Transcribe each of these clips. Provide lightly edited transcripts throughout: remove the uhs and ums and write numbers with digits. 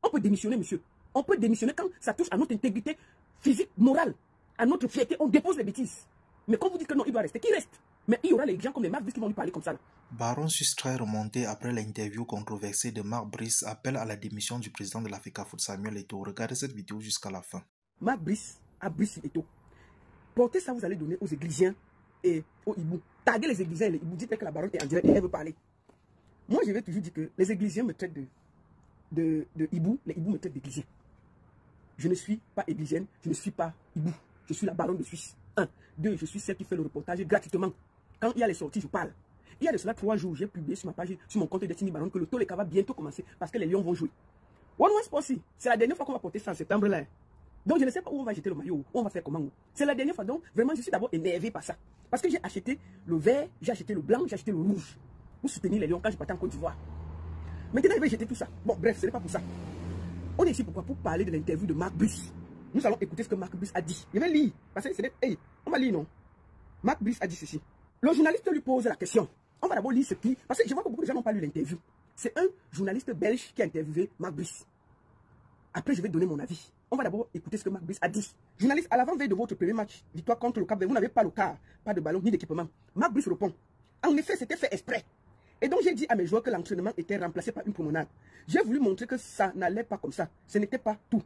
On peut démissionner, monsieur. On peut démissionner quand ça touche à notre intégrité physique, morale, à notre fierté. On dépose les bêtises. Mais quand vous dites que non, il doit rester, qu'il reste. Mais il y aura les gens comme les Marc Brice qui vont lui parler comme ça. Là. Baron Suisse, très remonté après l'interview controversée de Marc Brice, appelle à la démission du président de la FECAFOOT, Samuel Eto'o. Regardez cette vidéo jusqu'à la fin. Marc Brice a Brice Eto'o. Portez ça, vous allez donner aux églisiens et aux hibous. Taguez les églisiens et les hibous. Dites que la baronne est en direct et elle veut parler. Moi, je vais toujours dire que les églisiens me traitent de hibou, les hiboux me traitent d'églisiens. Je ne suis pas églisienne, je ne suis pas hibou. Je suis la baronne de Suisse. 1. 2. Je suis celle qui fait le reportage gratuitement. Quand il y a les sorties, je parle. Il y a de cela 3 jours, j'ai publié sur ma page, sur mon compte de Destiny Baron, que le Toleka va bientôt commencer parce que les Lions vont jouer. One West Sportsy, c'est la dernière fois qu'on va porter ça en septembre là. Donc je ne sais pas où on va jeter le maillot, où on va faire comment. C'est la dernière fois, donc vraiment je suis d'abord énervé par ça. Parce que j'ai acheté le vert, j'ai acheté le blanc, j'ai acheté le rouge. Pour soutenir les Lions quand je partais en Côte d'Ivoire. Maintenant je vais jeter tout ça. Bon bref, ce n'est pas pour ça. On est ici pourquoi? Pour parler de l'interview de Marc Brice. Nous allons écouter ce que Marc Brice a dit. Je vais lire. Parce que c'est hey, on va lire non. Marc Brice a dit ceci. Le journaliste lui pose la question. On va d'abord lire ce qui... Parce que je vois que beaucoup de gens n'ont pas lu l'interview. C'est un journaliste belge qui a interviewé Marc Brice. Après, je vais donner mon avis. On va d'abord écouter ce que Marc Brice a dit. Journaliste, à l'avant-veille de votre premier match, victoire contre le Cap-Vert, vous n'avez pas le quart, pas de ballon ni d'équipement. Marc Brice répond. En effet, c'était fait exprès. Et donc, j'ai dit à mes joueurs que l'entraînement était remplacé par une promenade. J'ai voulu montrer que ça n'allait pas comme ça. Ce n'était pas tout.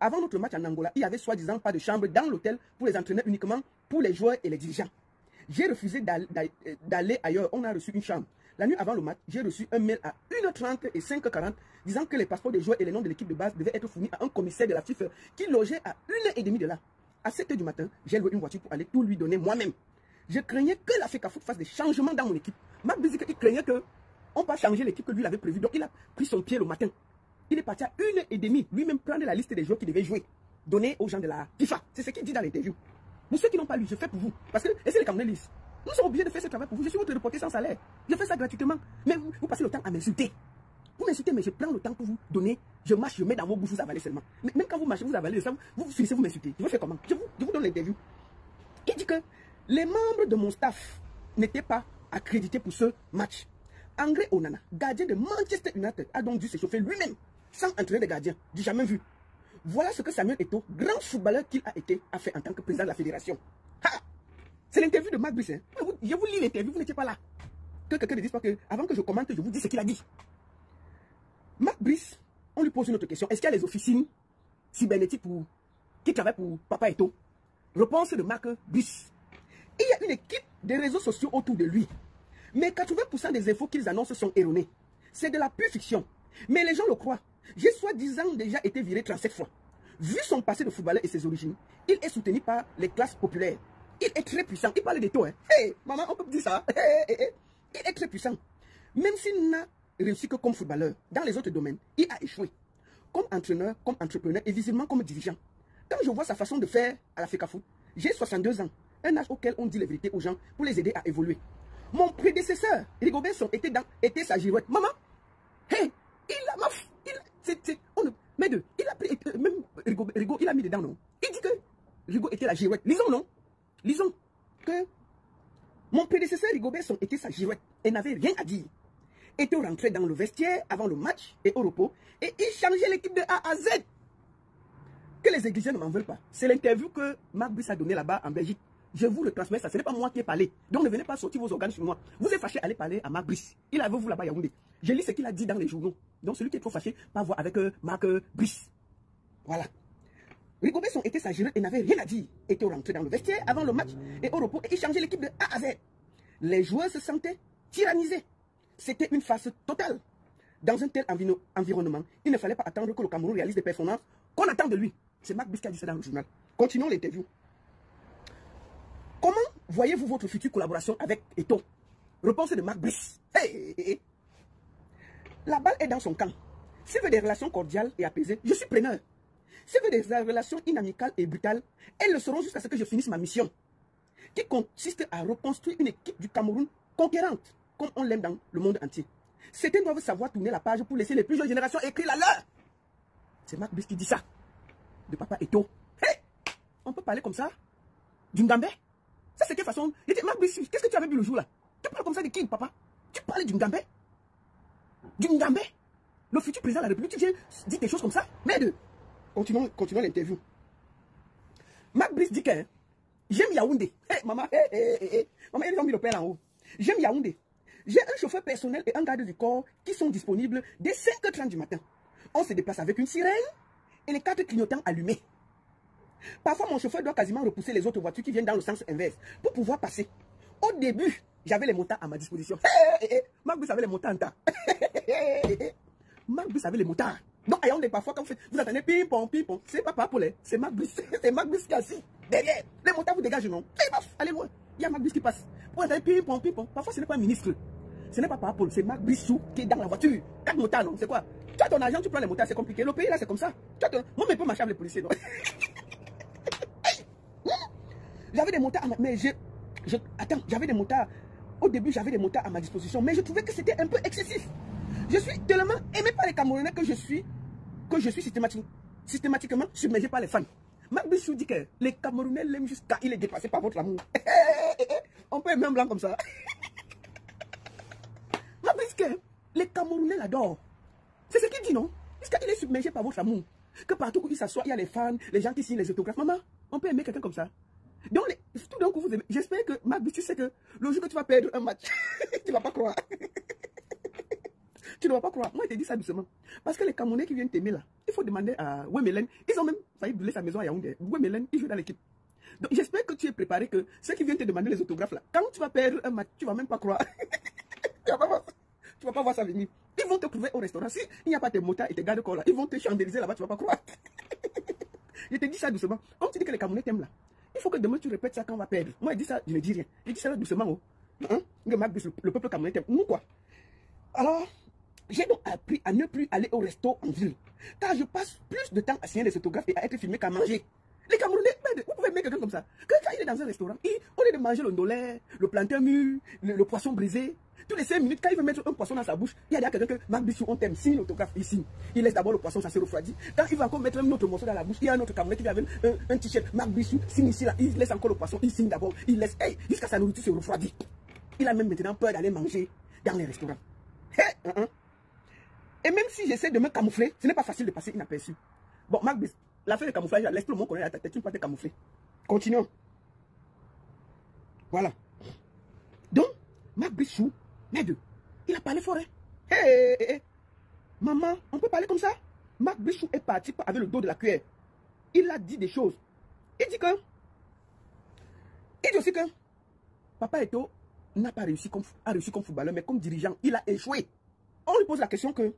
Avant notre match en Angola, il y avait soi-disant pas de chambre dans l'hôtel pour les entraîneurs, uniquement pour les joueurs et les dirigeants. J'ai refusé d'aller ailleurs. On a reçu une chambre. La nuit avant le match, j'ai reçu un mail à 1h30 et 5h40 disant que les passeports des joueurs et les noms de l'équipe de base devaient être fournis à un commissaire de la FIFA qui logeait à 1h30 de là. À 7h du matin, j'ai loué une voiture pour aller tout lui donner moi-même. Je craignais que la FECAFOOT fasse des changements dans mon équipe. Marc Brice dit qu'il craignait qu'on va changer l'équipe que lui avait prévue. Donc il a pris son pied le matin. Il est parti à 1h30, lui-même prendre la liste des joueurs qui devaient jouer, donner aux gens de la FIFA. C'est ce qu'il dit dans l'interview. Pour ceux qui n'ont pas lu, je fais pour vous. Parce que, et c'est les Camerounais lisent. Nous sommes obligés de faire ce travail pour vous. Je suis votre reporter sans salaire. Je fais ça gratuitement. Mais vous passez le temps à m'insulter. Vous m'insultez, mais je prends le temps pour vous donner. Je marche, je mets dans vos bouches, vous avalez seulement. Mais même quand vous marchez, vous avalez ça, vous finissez, vous m'insultez. Je vais faire comment? Je vous donne l'interview. Il dit que les membres de mon staff n'étaient pas accrédités pour ce match. André Onana, gardien de Manchester United, a donc dû s'échauffer lui-même, sans entraîner des gardiens, du jamais vu. Voilà ce que Samuel Eto'o, grand footballeur qu'il a été, a fait en tant que président de la fédération. C'est l'interview de Marc Brice. Hein. Je vous lis l'interview, vous n'étiez pas là. Que quelqu'un ne dise pas que, avant que je commente, je vous dis ce qu'il a dit. Marc Brice, on lui pose une autre question. Est-ce qu'il y a les officines cybernétiques qui travaillent pour Papa Eto'o? Réponse de Marc Brice. Il y a une équipe de réseaux sociaux autour de lui. Mais 80% des infos qu'ils annoncent sont erronées. C'est de la pure fiction. Mais les gens le croient. J'ai soi-disant déjà été viré 37 fois. Vu son passé de footballeur et ses origines, il est soutenu par les classes populaires. Il est très puissant. Il parle d'Eto'o. Hein. Hey, maman, on peut dire ça. Il est très puissant. Même s'il n'a réussi que comme footballeur, dans les autres domaines, il a échoué. Comme entraîneur, comme entrepreneur et visiblement comme dirigeant. Quand je vois sa façon de faire à la FECAFOOT, j'ai 62 ans. Un âge auquel on dit les vérités aux gens pour les aider à évoluer. Mon prédécesseur, Rigobert Song, était sa girouette. Maman, hey, il a il a pris, même Rigo, il a mis dedans, non? Il dit que Rigo était la girouette. Lisons, non? Lisons que mon prédécesseur Rigobert Song était sa girouette et n'avait rien à dire. Était rentré dans le vestiaire avant le match et au repos et il changeait l'équipe de A à Z. Que les églises ne m'en veulent pas. C'est l'interview que Marc Brice a donné là-bas en Belgique. Je vous le transmets, ça. Ce n'est pas moi qui ai parlé. Donc ne venez pas sortir vos organes sur moi. Vous êtes fâché, allez parler à Marc Brice. Il avait vous là-bas à Yaoundé. Je lis ce qu'il a dit dans les journaux. Donc celui qui est trop fâché, pas voir avec Marc Brice. Voilà. Rigobert Song était sa girouette et n'avait rien à dire. Était rentré dans le vestiaire avant le match et au repos et il changeait l'équipe de A à Z. Les joueurs se sentaient tyrannisés. C'était une farce totale. Dans un tel environnement, il ne fallait pas attendre que le Cameroun réalise des performances qu'on attend de lui. C'est Marc Brice qui a dit ça dans le journal. Continuons l'interview. Comment voyez-vous votre future collaboration avec Eto'o? Réponse de Marc Brice. Hey. La balle est dans son camp. S'il veut des relations cordiales et apaisées, je suis preneur. S'il veut des relations inamicales et brutales, elles le seront jusqu'à ce que je finisse ma mission, qui consiste à reconstruire une équipe du Cameroun conquérante, comme on l'aime dans le monde entier. Certains doivent savoir tourner la page pour laisser les plus jeunes générations écrire la leur. C'est Marc Brice qui dit ça, de Papa Eto'o. Hey, on peut parler comme ça du Ngambé? Ça, c'est quelle façon? Marc Brice, qu'est-ce que tu avais vu le jour là? Tu parles comme ça de qui, papa? Tu parles du Ngambé? Du Ngambé? Le futur président de la République, tu viens dire des choses comme ça. Merde. Continuons l'interview. Mac Brice dit que j'aime Yaoundé. Hey, maman, maman, ils ont mis le père en haut. J'aime Yaoundé. J'ai un chauffeur personnel et un garde du corps qui sont disponibles dès 5h30 du matin. On se déplace avec une sirène et les 4 clignotants allumés. Parfois, mon chauffeur doit quasiment repousser les autres voitures qui viennent dans le sens inverse pour pouvoir passer. Au début, j'avais les motards à ma disposition. Mac Brice avait les motards en tas. Mac Brice avait les motards. Donc, ayant des parfois, quand vous attendez ping-pong, c'est pas Papa Paulet, c'est Mac Brice. C'est Mac Brice qui est assis derrière. Les motards vous dégagent, non? Allez loin. Il y a Mac Brice qui passe. Vous attendez ping-pong. Parfois, ce n'est pas un ministre. Ce n'est pas Papa Paul, c'est Mac Brice qui est dans la voiture. 4 motards, non? C'est quoi? Tu as ton argent, tu prends les motards, c'est compliqué. Le pays, là, c'est comme ça. Moi, mais pas marcher avec les policiers, non? J'avais des motards, mais attends, j'avais des motards. Au début, j'avais des motards à ma disposition, mais je trouvais que c'était un peu excessif. Je suis tellement aimé par les Camerounais que je suis systématiquement submergé par les fans. Mac Brice dit que les Camerounais l'aiment jusqu'à il est dépassé par votre amour. On peut aimer un blanc comme ça. Mac Brice que les Camerounais l'adorent. C'est ce qu'il dit, non? Jusqu'à il est submergé par votre amour. Que partout où il s'assoit, il y a les fans, les gens qui signent les autographes. Maman, on peut aimer quelqu'un comme ça. Donc, tout d'un coup, vous aimez. J'espère que, Mac Brice, tu sais que le jour que tu vas perdre un match, tu ne vas pas croire. Tu ne vas pas croire. Moi, je te dis ça doucement. Parce que les Camerounais qui viennent t'aimer là, il faut demander à Wemelen. Ils ont même failli brûler sa maison à Yaoundé. Wemelen, il joue dans l'équipe. Donc, j'espère que tu es préparé que ceux qui viennent te demander les autographes là, quand tu vas perdre un match, tu ne vas même pas croire. Tu ne vas pas voir ça venir. Ils vont te trouver au restaurant. Si il n'y a pas tes motards et tes gardes corps là, ils vont te chandeliser là-bas, tu ne vas pas croire. Je te dis ça doucement. Comme tu dis que les Camerounais t'aiment là, il faut que demain tu répètes ça quand on va perdre. Moi, je dis ça, je ne dis rien. Je dis ça doucement. Oh. Hein? Le peuple camerounais t'aime. Nous quoi? Alors, j'ai donc appris à ne plus aller au resto en ville. Car je passe plus de temps à signer les autographes et à être filmé qu'à manger. Les Camerounais, vous pouvez mettre quelqu'un comme ça. Que quand il est dans un restaurant, au lieu de manger le ndolé, le plantain mûr, le poisson brisé, tous les 5 minutes, quand il veut mettre un poisson dans sa bouche, il y a quelqu'un que Mac Brice, on t'aime, signe l'autographe, il signe. Il laisse d'abord le poisson, ça se refroidit. Quand il va encore mettre un autre morceau dans la bouche, il y a un autre Camerounais qui vient avec un t-shirt, Mac Brice, signe ici, là, il laisse encore le poisson, il signe d'abord, il laisse, jusqu'à sa nourriture se refroidit. Il a même maintenant peur d'aller manger dans les restaurants. Et même si j'essaie de me camoufler, ce n'est pas facile de passer inaperçu. Bon, Mac Brice, l'affaire de camouflage, laisse tout le monde connaître ta tête, tu ne peux pas te camoufler. Continuons. Voilà. Donc, Mac Brice, merde, il a parlé fort, hein. Maman, on peut parler comme ça? Mac Brice est parti avec le dos de la cuillère. Il a dit des choses. Il dit aussi que Papa Eto'o n'a pas réussi comme footballeur, mais comme dirigeant, il a échoué. On lui pose la question que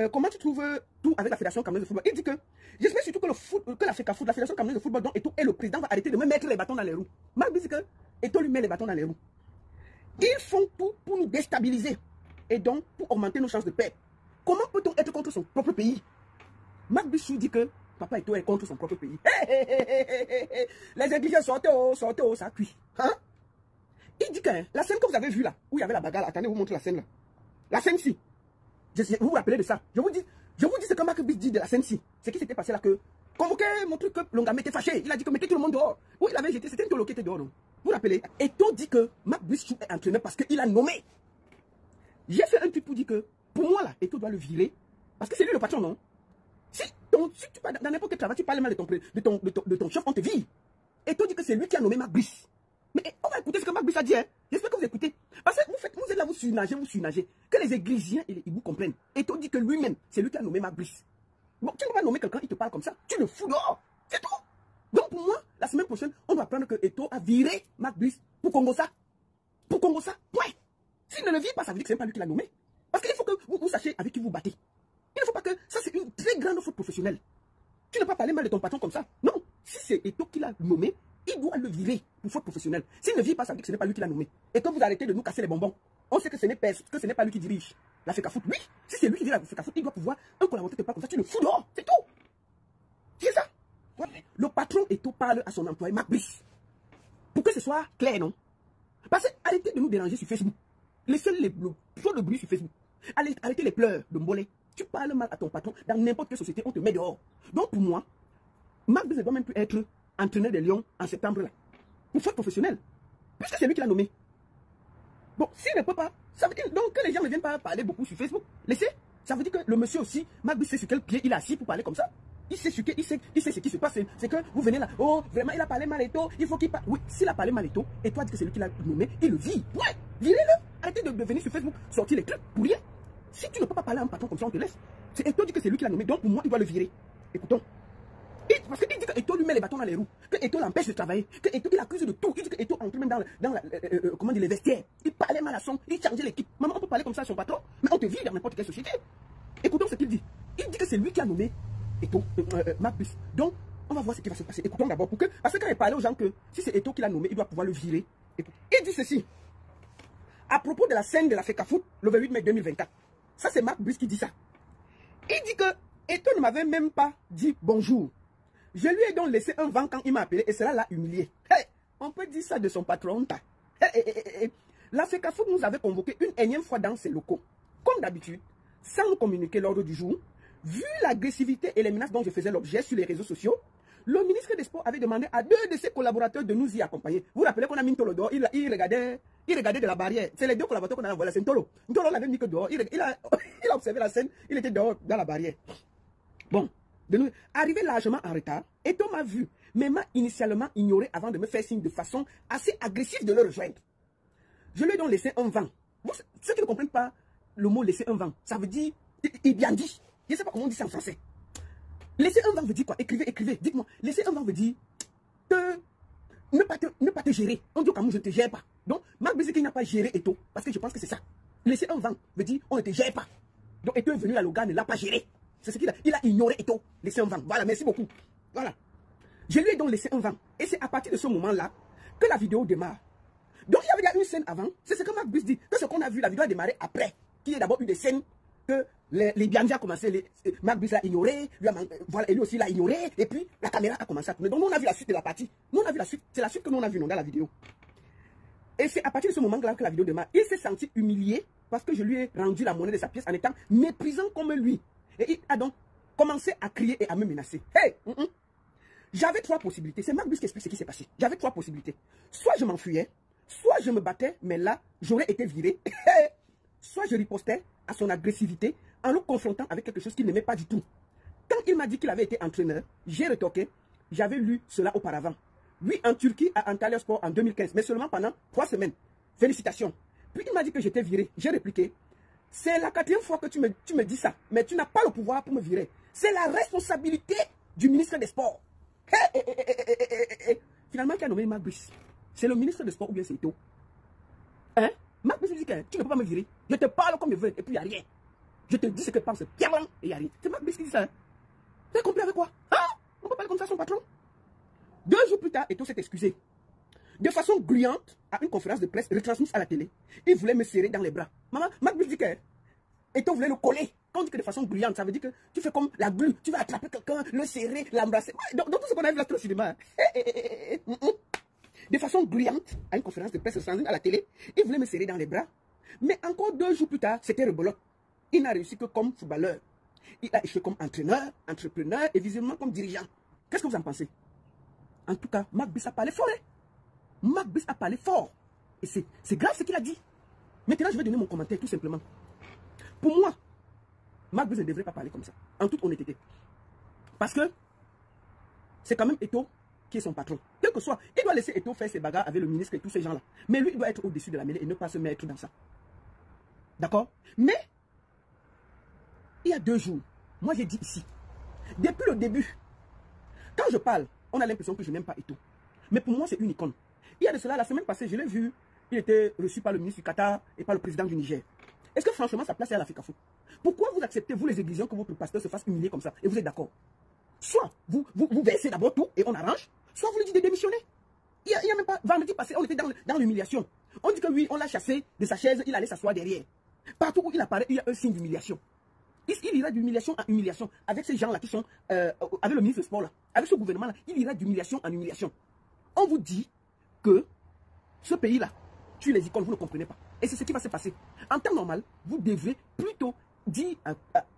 comment tu trouves tout avec la Fédération camerounaise de football? Il dit que j'espère surtout que la Fédération camerounaise de football, dont Eto'o est le président, va arrêter de me mettre les bâtons dans les roues. Mac Brice dit que Eto'o lui met les bâtons dans les roues. Ils font tout pour nous déstabiliser et donc pour augmenter nos chances de paix. Comment peut-on être contre son propre pays? Mac Brice dit que Papa Eto'o est contre son propre pays. Les Églises sortez, ça cuit. Hein? Il dit que la scène que vous avez vue là, où il y avait la bagarre, attendez, vous montre la scène là. La scène-ci. Vous vous rappelez de ça? Je vous dis ce que Mac Brice dit de la scène-ci. Ce qui s'était passé là que, convoqué, mon truc que Longame était fâché. Il a dit que mettez tout le monde dehors. Oui, il avait jeté, c'était une tolo qui était dehors. Non? Vous vous rappelez? Eto'o dit que Mac Brice est entraîneur parce qu'il a nommé. J'ai fait un truc pour dire que, pour moi là, Eto'o doit le virer. Parce que c'est lui le patron, non? Si tu parles dans n'importe quel travail, tu parles mal de ton chef, on te vire. Eto'o dit que c'est lui qui a nommé Mac Brice. Mais on va écouter ce que Mac Brice a dit. Hein? J'espère que vous écoutez. Parce que vous êtes là, vous surnagez. Que les Églisiens et les Igbos comprennent. Eto'o dit que lui-même, c'est lui qui a nommé Mac Brice. Bon, tu ne peux pas nommer quelqu'un, il te parle comme ça. Tu le fous dehors. C'est tout. Donc pour moi, la semaine prochaine, on doit apprendre que Eto'o a viré Mac Brice pour Congo-ça. Pour Congo-ça. Point. S'il ne le vire pas, ça veut dire que ce n'est pas lui qui l'a nommé. Parce qu'il faut que vous sachiez avec qui vous battez. Il ne faut pas que... Ça, c'est une très grande faute professionnelle. Tu ne peux pas parler mal de ton patron comme ça. Non. Si c'est Eto'o qui l'a nommé, il doit le virer pour faute professionnelle. S'il ne vire pas, ça veut dire que ce n'est pas lui qui l'a nommé. Et que vous arrêtez de nous casser les bonbons. On sait que ce n'est pas lui qui dirige la FECAFOOT. Oui, si c'est lui qui dirige la FECAFOOT, il doit pouvoir, un collaborateur te parle comme ça, tu le fous dehors. C'est tout. C'est ça. Ouais. Le patron Eto'o parle à son employé Mac Brice. Pour que ce soit clair, non? Parce que arrêtez de nous déranger sur Facebook. Laissez le bruit sur Facebook. Arrêtez les pleurs de Mbolé. Tu parles mal à ton patron, dans n'importe quelle société, on te met dehors. Donc pour moi, Mac Brice ne doit même plus être entraîneur des Lions en septembre là. Pour faute professionnelle. Puisque c'est lui qui l'a nommé. Bon, s'il ne peut pas, ça veut dire donc que les gens ne viennent pas parler beaucoup sur Facebook. Laissez. Ça veut dire que le monsieur aussi, Marc Brice sait sur quel pied il est assis pour parler comme ça. Il sait ce qui se passe. C'est que vous venez là, oh, vraiment, il a parlé mal et tout, il faut qu'il parle. Oui, s'il a parlé mal et tout, et toi, dis que c'est lui qui l'a nommé, il le vire. Ouais, virez-le. Arrêtez de venir sur Facebook, sortir les trucs pour rien. Si tu ne peux pas parler à un patron comme ça, on te laisse. Et toi, dis que c'est lui qui l'a nommé, donc pour moi, il doit le virer. Écoutons. Parce qu'il dit que Eto lui met les bâtons dans les roues, que Eto l'empêche de travailler, que Eto il accuse de tout, il dit que Eto entre même dans les vestiaires, il parlait mal à son, il changeait l'équipe. Maman, on peut parler comme ça à son patron, mais on te vire dans n'importe quelle société. Écoutons ce qu'il dit. Il dit que c'est lui qui a nommé Eto, Marc Brice. Donc, on va voir ce qui va se passer. Écoutons d'abord, parce que quand il parlait aux gens que si c'est Eto qui l'a nommé, il doit pouvoir le virer. Il dit ceci, à propos de la scène de la FECAFOOT, le 28 mai 2024. Ça, c'est Marc Brice qui dit ça. Il dit que Eto ne m'avait même pas dit bonjour. Je lui ai donc laissé un vent quand il m'a appelé et cela l'a humilié. Hey, on peut dire ça de son patron. La FECAFOOT nous avait convoqué une énième fois dans ses locaux. Comme d'habitude, sans nous communiquer l'ordre du jour, vu l'agressivité et les menaces dont je faisais l'objet sur les réseaux sociaux, le ministre des Sports avait demandé à 2 de ses collaborateurs de nous y accompagner. Vous vous rappelez qu'on a mis Ntolo dehors, il regardait de la barrière. C'est les 2 collaborateurs qu'on a envoyés, c'est Ntolo. Ntolo l'avait mis que dehors, il a observé la scène, il était dehors dans la barrière. Bon. De nous arriver largement en retard, Eto m'a vu, mais m'a initialement ignoré avant de me faire signe de façon assez agressive de le rejoindre. Je lui ai donc laissé un vent. Bon, ceux qui ne comprennent pas le mot laisser un vent, ça veut dire, il bien dit. Je ne sais pas comment on dit ça en français. Laisser un vent veut dire quoi? Écrivez, dites-moi. Laisser un vent veut dire ne pas te gérer. On dit au Cameroun, je ne te gère pas. Donc, Marc Brice n'a pas géré Eto, parce que je pense que c'est ça. Laisser un vent veut dire on ne te gère pas. Donc, Eto est venu à Loga, ne l'a pas géré. C'est ce qu'il a. Il a ignoré Eto, laissé un vent. Voilà, merci beaucoup. Voilà. Je lui ai donc laissé un vent. Et c'est à partir de ce moment-là que la vidéo démarre. Donc il y avait une scène avant. C'est ce que Marc Brice dit. Que ce qu'on a vu, la vidéo a démarré après. Qu'il y a d'abord eu des scènes que les Bianji a commencé. Marc Brice l'a ignoré. Voilà, et lui aussi l'a ignoré. Et puis la caméra a commencé à tourner. Donc nous on a vu la suite de la partie. Nous on a vu la suite. C'est la suite que nous on a vu dans la vidéo. Et c'est à partir de ce moment-là que la vidéo démarre. Il s'est senti humilié parce que je lui ai rendu la monnaie de sa pièce en étant méprisant comme lui. Et il a donc commencé à crier et à me menacer. Hey! J'avais 3 possibilités. C'est Marc Brice qui explique ce qui s'est passé. J'avais 3 possibilités. Soit je m'enfuyais, soit je me battais, mais là, j'aurais été viré. Soit je ripostais à son agressivité en le confrontant avec quelque chose qu'il n'aimait pas du tout. Quand il m'a dit qu'il avait été entraîneur, j'ai rétorqué. J'avais lu cela auparavant. Oui, en Turquie, à Antalyaspor en 2015, mais seulement pendant 3 semaines. Félicitations. Puis il m'a dit que j'étais viré. J'ai répliqué. C'est la 4e fois que tu me dis ça, mais tu n'as pas le pouvoir pour me virer. C'est la responsabilité du ministre des Sports. Finalement, qui a nommé Marc Brice? C'est le ministre des Sports ou bien c'est Eto? Hein? Marc Brice dit que tu ne peux pas me virer. Je te parle comme je veux et puis il n'y a rien. Je te dis ce que pense Pierre Blanc et il n'y a rien. C'est Marc Brice qui dit ça. Hein? Tu as compris avec quoi? Hein? On peut parler comme ça à son patron? 2 jours plus tard, Eto s'est excusé. De façon gluante, à une conférence de presse retransmise à la télé, il voulait me serrer dans les bras. Maman, Marc Brice dit que Eto voulait le coller. Quand on dit que de façon gluante, ça veut dire que tu fais comme la glue. Tu vas attraper quelqu'un, le serrer, l'embrasser. Dans tout ce qu'on a vu là au cinéma. De façon gluante, à une conférence de presse retransmise à la télé, il voulait me serrer dans les bras. Mais encore 2 jours plus tard, c'était rebelote. Il n'a réussi que comme footballeur. Il a échoué comme entraîneur, entrepreneur et visiblement comme dirigeant. Qu'est-ce que vous en pensez? En tout cas, Marc Brice a parlé fort. Hein? Marc Brice a parlé fort. Et c'est grave ce qu'il a dit. Maintenant, je vais donner mon commentaire tout simplement. Pour moi, Marc Brice ne devrait pas parler comme ça, en toute honnêteté. Parce que c'est quand même Eto qui est son patron. Quel que soit, il doit laisser Eto faire ses bagarres avec le ministre et tous ces gens-là. Mais lui, il doit être au-dessus de la mêlée et ne pas se mettre dans ça. D'accord? Mais, il y a 2 jours, moi j'ai dit ici, depuis le début, quand je parle, on a l'impression que je n'aime pas Eto. Mais pour moi, c'est une icône. Il y a de cela, la semaine passée, je l'ai vu, il était reçu par le ministre du Qatar et par le président du Niger. Est-ce que franchement, sa place est à la FECAFOOT? Pourquoi vous acceptez, vous les églisions, que votre pasteur se fasse humilier comme ça? Et vous êtes d'accord? Soit vous versez d'abord tout et on arrange, soit vous lui dites de démissionner. Il y a même pas, vendredi passé, on était dans l'humiliation. On dit que oui, on l'a chassé de sa chaise, il allait s'asseoir derrière. Partout où il apparaît, il y a un signe d'humiliation. Il ira d'humiliation en humiliation avec ces gens-là qui sont, avec le ministre du Sport là, avec ce gouvernement-là, il ira d'humiliation en humiliation. On vous dit que ce pays-là, tu les icônes, vous ne comprenez pas. Et c'est ce qui va se passer. En temps normal, vous devrez plutôt dire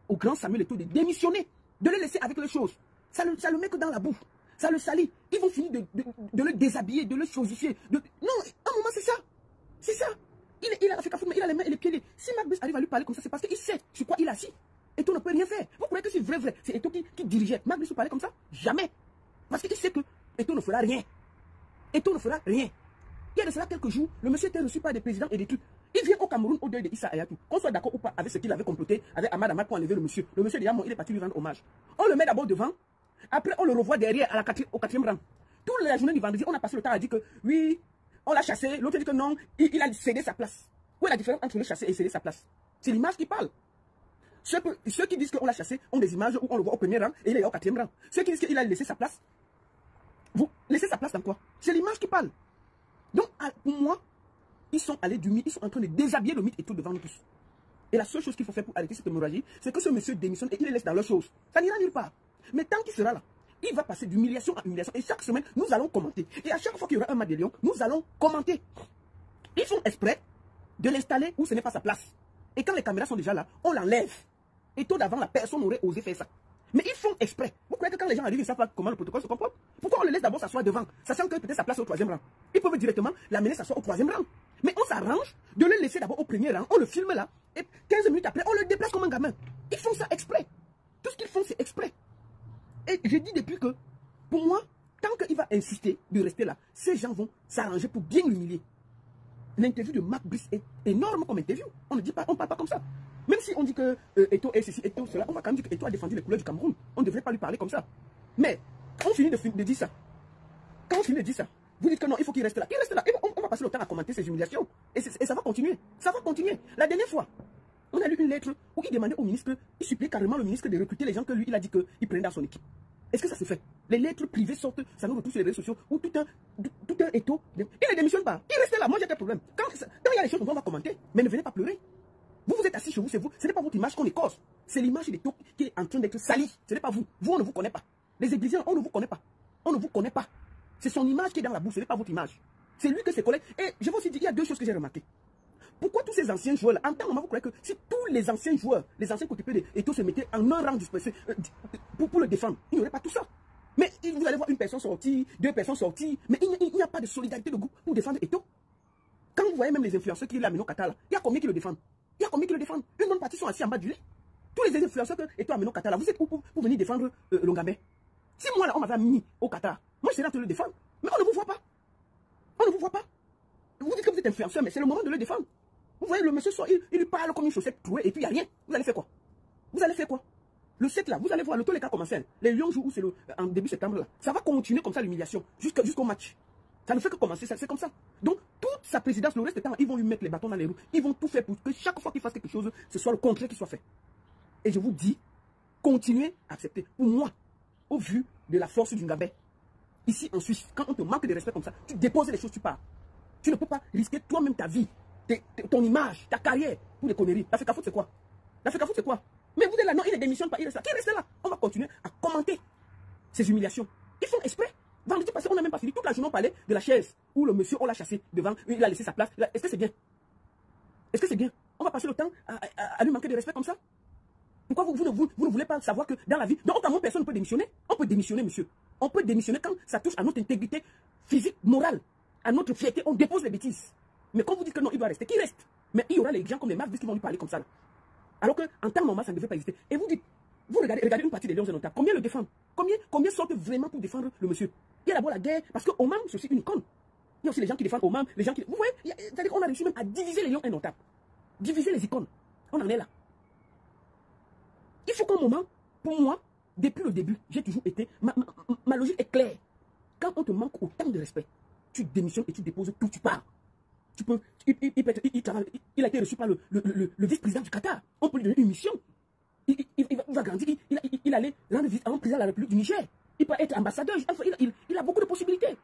au grand Samuel Eto'o de démissionner, de le laisser avec les choses. Ça le met que dans la boue. Ça le salit. Ils vont finir de le déshabiller, de le chosifier. Non, à un moment, c'est ça. C'est ça. Il a la FECAFOOT, mais il a les mains et les pieds. Si Marc Brice arrive à lui parler comme ça, c'est parce qu'il sait sur quoi il est assis. Eto'o ne peut rien faire. Vous croyez que c'est vrai, c'est Eto'o qui dirigeait. Marc Brice parlait comme ça? Jamais. Parce qu'il sait que Eto'o ne fera rien. Eto'o ne fera rien. Il y a de cela quelques jours, le monsieur était reçu par des présidents et des trucs. Il vient au Cameroun au deuil de Issa Hayatou. Qu'on soit d'accord ou pas avec ce qu'il avait comploté avec Ahmad Ahmad pour enlever le monsieur. Le monsieur, déjà, il est parti lui rendre hommage. On le met d'abord devant. Après, on le revoit derrière au quatrième rang. Toute la journée du vendredi, on a passé le temps à dire que oui, on l'a chassé. L'autre dit que non, il a cédé sa place. Où est la différence entre le chasser et céder sa place? C'est l'image qui parle. Ceux qui disent qu'on l'a chassé ont des images où on le voit au premier rang et il est au quatrième rang. Ceux qui disent qu'il a laissé sa place, vous laissez sa place dans quoi? C'est l'image qui parle. Donc, pour moi, ils sont allés du mythe, ils sont en train de déshabiller le mythe et tout devant nous tous. Et la seule chose qu'il faut faire pour arrêter cette hémorragie, c'est que ce monsieur démissionne et qu'il les laisse dans leurs choses. Ça n'ira nulle part. Mais tant qu'il sera là, il va passer d'humiliation à humiliation. Et chaque semaine, nous allons commenter. Et à chaque fois qu'il y aura un match de Lion, nous allons commenter. Ils font exprès de l'installer où ce n'est pas sa place. Et quand les caméras sont déjà là, on l'enlève. Et tout d'avant, la personne n'aurait osé faire ça. Mais ils font exprès. Vous croyez que quand les gens arrivent, ils ne savent pas comment le protocole se comporte? Pourquoi on le laisse d'abord s'asseoir devant, sachant que peut-être sa place est au troisième rang? Ils peuvent directement l'amener s'asseoir au troisième rang. Mais on s'arrange de le laisser d'abord au premier rang, on le filme là, et 15 minutes après, on le déplace comme un gamin. Ils font ça exprès. Tout ce qu'ils font, c'est exprès. Et je dis depuis que, pour moi, tant qu'il va insister de rester là, ces gens vont s'arranger pour bien l'humilier. L'interview de Marc Brice est énorme comme interview. On ne parle pas comme ça. Même si on dit que Eto'o est ceci, Eto'o cela, on va quand même dire que Eto'o a défendu les couleurs du Cameroun. On ne devrait pas lui parler comme ça. Mais quand on finit de dire ça, vous dites que non, il faut qu'il reste là. Il reste là. Et on va passer le temps à commenter ces humiliations. Et ça va continuer. Ça va continuer. La dernière fois, on a lu une lettre où il demandait au ministre, il suppliait carrément le ministre de recruter les gens que lui, il a dit qu'il prenait dans son équipe. Est-ce que ça se fait? Les lettres privées sortent, ça nous retrouve sur les réseaux sociaux, où tout un Eto'o, il ne démissionne pas. Il reste là. Moi, j'ai des problèmes. Quand il y a des choses, on va commenter. Mais ne venez pas pleurer. Vous êtes assis chez vous, c'est vous. Ce n'est pas votre image qu'on écorce. C'est l'image d'Eto'o qui est en train d'être salie. Ce n'est pas vous. Vous, on ne vous connaît pas. Les Égyptiens, on ne vous connaît pas. On ne vous connaît pas. C'est son image qui est dans la bouche, ce n'est pas votre image. C'est lui que ses collègues. Et je vais aussi dire, il y a deux choses que j'ai remarquées. Pourquoi tous ces anciens joueurs, en tant que moment, vous croyez que si tous les anciens joueurs, les anciens côtés d'Eto'o se mettaient en un rang dispersé pour le défendre, il n'y aurait pas tout ça. Mais vous allez voir une personne sortie, deux personnes sorties, mais il n'y a pas de solidarité de groupe pour défendre Eto'o. Quand vous voyez même les influenceurs qui l'amènent au Qatar, il y a combien qui le défendent? Il y a combien qui le défendent? Une bonne partie sont assis en bas du lit. Tous les influenceurs que Eto'o amène au Qatar, vous êtes où pour venir défendre Longame? Si moi là, on m'avait mis au Qatar, moi je serais en train de le défendre. Mais on ne vous voit pas. On ne vous voit pas. Vous dites que vous êtes influenceur, mais c'est le moment de le défendre. Vous voyez, le monsieur sort, il lui parle comme une chaussette trouée et puis il n'y a rien. Vous allez faire quoi? Vous allez faire quoi? Le 7 là, vous allez voir, tous les cas commencent. Les Lions jouent où c'est en début septembre là. Ça va continuer comme ça l'humiliation jusqu'au match. Ça ne fait que commencer, c'est comme ça. Donc, toute sa présidence, le reste du temps, ils vont lui mettre les bâtons dans les roues. Ils vont tout faire pour que chaque fois qu'il fasse quelque chose, ce soit le contraire qui soit fait. Et je vous dis, continuez à accepter. Pour moi, au vu de la force du Ngabé, ici en Suisse, quand on te manque de respect comme ça, tu déposes les choses, tu pars. Tu ne peux pas risquer toi-même ta vie, ton image, ta carrière pour les conneries. La FECAFOOT, c'est quoi? La FECAFOOT, c'est quoi? Mais vous êtes là, non, il ne démissionne pas, il reste là. Qui reste là? On va continuer à commenter ces humiliations. Ils font exprès. Vendredi passé, on n'a même pas fini. Toute la journée, on parlait de la chaise où le monsieur, on l'a chassé devant, il a laissé sa place. Est-ce que c'est bien? Est-ce que c'est bien? On va passer le temps à lui manquer de respect comme ça? Pourquoi vous ne voulez pas savoir que dans la vie, dans aucun moment, personne ne peut démissionner? On peut démissionner, monsieur. On peut démissionner quand ça touche à notre intégrité physique, morale, à notre fierté. On dépose les bêtises. Mais quand vous dites que non, il doit rester, qui reste? Mais il y aura les gens comme les Marc Brice qui vont lui parler comme ça. Là. Alors qu'en temps normal, ça ne devait pas exister. Et vous dites, vous regardez une partie des Lions indomptables. Combien le défendent? Combien sortent vraiment pour défendre le monsieur? Il y a d'abord la guerre, parce qu'Oman, c'est aussi une icône. Il y a aussi les gens qui défendent Oman, les gens qui... Vous voyez, c'est-à-dire qu'on a réussi même à diviser les Lions indomptables. Diviser les icônes. On en est là. Il faut qu'un moment, pour moi, depuis le début, j'ai toujours été... Ma logique est claire. Quand on te manque autant de respect, tu démissionnes et tu déposes tout, tu pars. Tu peux... Il a été reçu par le vice-président du Qatar. On peut lui donner une mission. Il va grandir. Il allait rendre visite à un président de la République du Niger. Il peut être ambassadeur. Enfin, il a beaucoup de possibilités.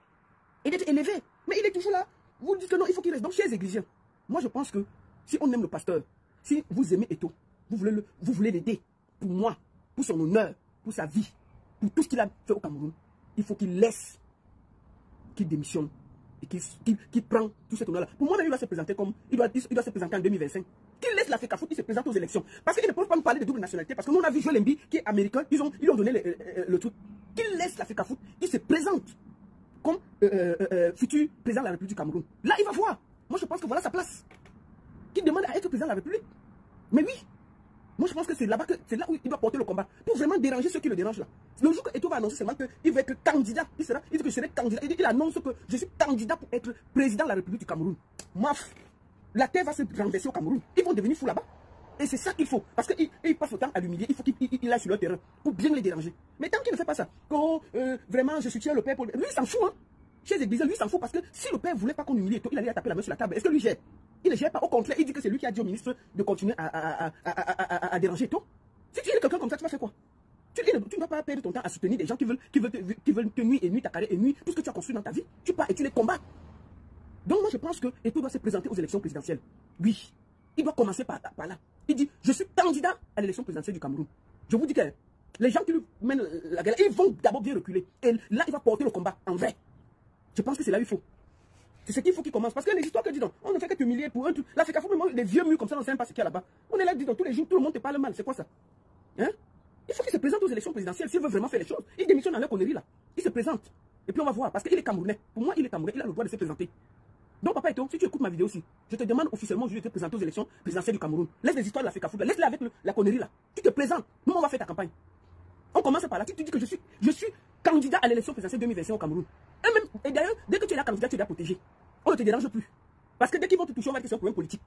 Et d'être élevé. Mais il est toujours là. Vous dites que non, il faut qu'il reste. Donc, chers Égyptiens, moi je pense que si on aime le pasteur, si vous aimez Eto'o, vous voulez l'aider. Pour moi, pour son honneur, pour sa vie, pour tout ce qu'il a fait au Cameroun, il faut qu'il laisse, qu'il démissionne et qu'il prend tout cet honneur-là. Pour moi, il doit se présenter comme, il doit se présenter en 2025. Qu'il laisse la FECAFOOT, il se présente aux élections. Parce qu'ils ne peuvent pas nous parler de double nationalité. Parce que nous, on a vu Joël Embiid, qui est américain, ils lui ont donné le truc. Qu'il laisse la FECAFOOT, il se présente comme futur président de la République du Cameroun. Là, il va voir. Moi, je pense que voilà sa place. Qu'il demande à être président de la République. Mais oui. Moi, je pense que c'est là où il doit porter le combat. Pour vraiment déranger ceux qui le dérangent là. Le jour que Eto'o va annoncer seulement qu'il va être candidat, il dit que je serai candidat. Il annonce que je suis candidat pour être président de la République du Cameroun. Maf, la terre va se renverser au Cameroun. Ils vont devenir fous là-bas. Et c'est ça qu'il faut. Parce qu'il passe le temps à l'humilier. Il faut qu'il aille sur le terrain pour bien les déranger. Mais tant qu'il ne fait pas ça, vraiment je soutiens le père pour... Lui, il s'en fout. Hein. Chez les églises, lui, il s'en fout parce que si le père ne voulait pas qu'on humilie, il allait taper la main sur la table. Est-ce que lui gère? Il ne gère pas. Au contraire, il dit que c'est lui qui a dit au ministre de continuer à déranger tout. Si tu es quelqu'un comme ça, tu vas faire quoi? Tu ne dois pas perdre ton temps à soutenir des gens qui veulent te nuire et nuire ta carrière et nuire tout ce que tu as construit dans ta vie. Tu pars et tu les combats. Donc moi, je pense que Eto'o doit se présenter aux élections présidentielles. Oui. Il doit commencer par là. Il dit, je suis candidat à l'élection présidentielle du Cameroun. Je vous dis que les gens qui lui mènent la guerre, ils vont d'abord bien reculer. Et là, il va porter le combat en vrai. Je pense que c'est là où il faut. C'est ce qu'il faut qu'il commence. Parce que les histoires que dis donc, on ne fait que t'humilier pour un truc. L'Afrique, les vieux murs comme ça, on ne sait pas ce qu'il y a là-bas. On est là, dis donc, tous les jours, tout le monde te parle mal. C'est quoi ça? Hein? Il faut qu'il se présente aux élections présidentielles s'il veut vraiment faire les choses. Il démissionne dans leur connerie là. Il se présente. Et puis on va voir. Parce qu'il est Camerounais. Pour moi, il est Camerounais. Il a le droit de se présenter. Donc, Papa Eto'o, si tu écoutes ma vidéo aussi, je te demande officiellement aujourd'hui de te présenter aux élections présidentielles du Cameroun. Laisse les histoires de l'Afrique Foot, laisse-les avec la connerie là. Tu te présentes. Nous, on va faire ta campagne. On commence par là. Tu dis que je suis candidat à l'élection présidentielle 2021 au Cameroun. Et d'ailleurs, dès que tu es là candidat, tu es là protégé. On ne te dérange plus. Parce que dès qu'ils vont te toucher, on va dire que c'est un problème politique.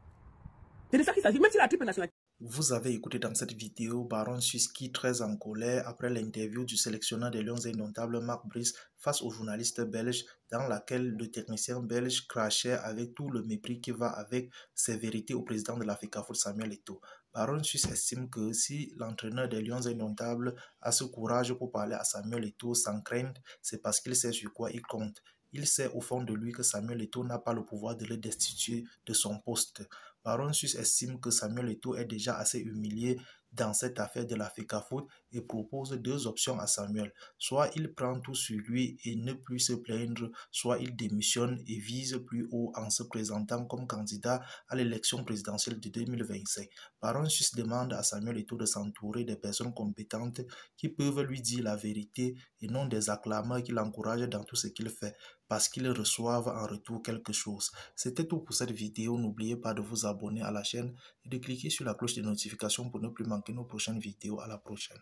C'est de ça qu'il s'agit, même si la triple nationalité. Vous avez écouté dans cette vidéo Baron Suski très en colère après l'interview du sélectionneur des Lions Indomptables Marc Brice face au journaliste belge dans laquelle le technicien belge crachait avec tout le mépris qui va avec sévérité au président de l'Africafoot Samuel Eto'o. Baron Suisse estime que si l'entraîneur des Lions Indomptables a ce courage pour parler à Samuel Eto'o sans crainte, c'est parce qu'il sait sur quoi il compte. Il sait au fond de lui que Samuel Eto'o n'a pas le pouvoir de le destituer de son poste. Baron Suisse estime que Samuel Eto'o est déjà assez humilié dans cette affaire de l'Africafoot et propose deux options à Samuel. Soit il prend tout sur lui et ne plus se plaindre, soit il démissionne et vise plus haut en se présentant comme candidat à l'élection présidentielle de 2025. Baron Suisse demande à Samuel Eto'o de s'entourer des personnes compétentes qui peuvent lui dire la vérité et non des acclameurs qui l'encouragent dans tout ce qu'il fait, parce qu'ils reçoivent en retour quelque chose. C'était tout pour cette vidéo. N'oubliez pas de vous abonner à la chaîne et de cliquer sur la cloche de notification pour ne plus manquer nos prochaines vidéos. À la prochaine.